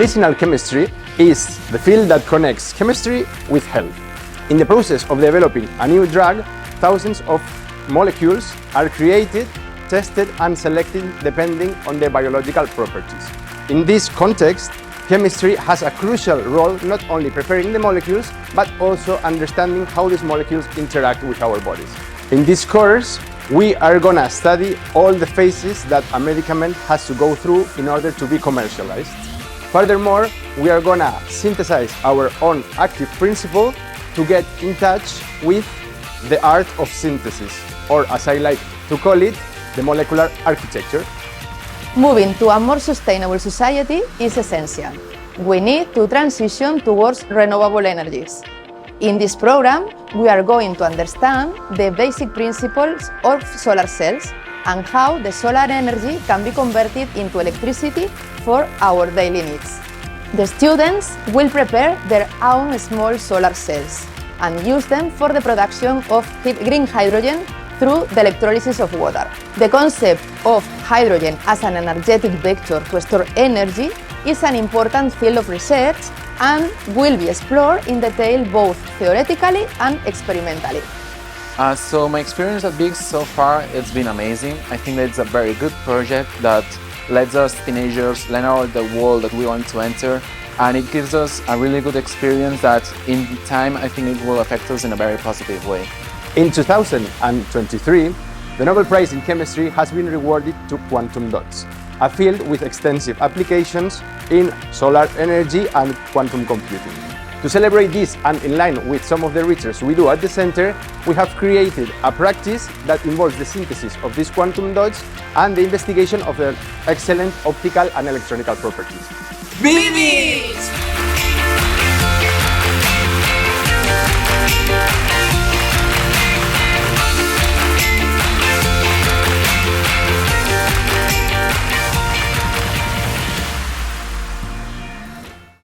Medicinal chemistry is the field that connects chemistry with health. In the process of developing a new drug, thousands of molecules are created, tested and selected depending on their biological properties. In this context, chemistry has a crucial role not only preparing the molecules, but also understanding how these molecules interact with our bodies. In this course, we are gonna study all the phases that a medicament has to go through in order to be commercialized. Furthermore, we are gonna synthesize our own active principle to get in touch with the art of synthesis, or as I like to call it, the molecular architecture. Moving to a more sustainable society is essential. We need to transition towards renewable energies. In this program, we are going to understand the basic principles of solar cells and how the solar energy can be converted into electricity for our daily needs. The students will prepare their own small solar cells and use them for the production of green hydrogen through the electrolysis of water. The concept of hydrogen as an energetic vector to store energy is an important field of research and will be explored in detail both theoretically and experimentally. So my experience at BIYSC so far, it's been amazing. I think that it's a very good project that lets us teenagers learn about the world that we want to enter, and it gives us a really good experience that in time I think it will affect us in a very positive way. In 2023, the Nobel Prize in Chemistry has been awarded to quantum dots, a field with extensive applications in solar energy and quantum computing. To celebrate this and in line with some of the research we do at the center, we have created a practice that involves the synthesis of these quantum dots and the investigation of their excellent optical and electronical properties. BIYSC!